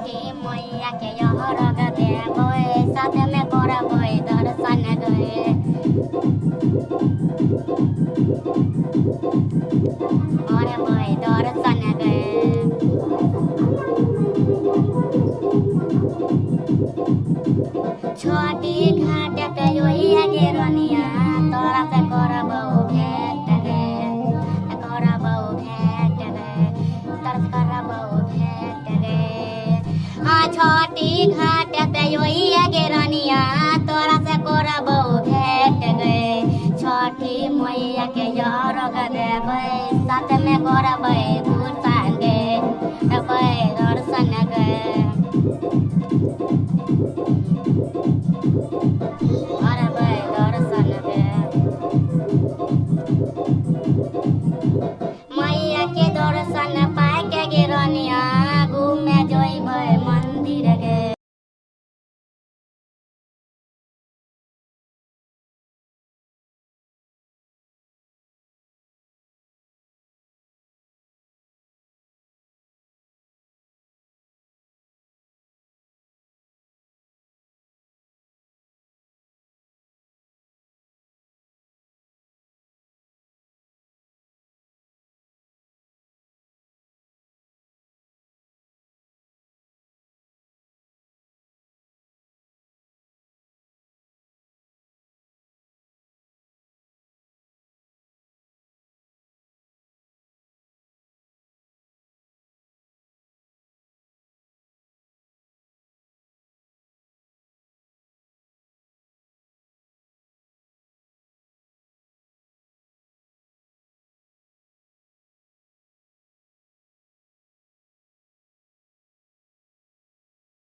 छठी मैया के यहरग देबै साथ में करबै दर्शन गए करबै दर्शन गए छठी घाट पे योइया गे रनिया तोरा से करबौ भेट गे करबौ भेट गे तोरा से करबौ भेट गे हाँ छठी घाट पे योइया गे रनिया तोरा से करबौ भेट गे छठी मैया के यरग देबै साथ में करबै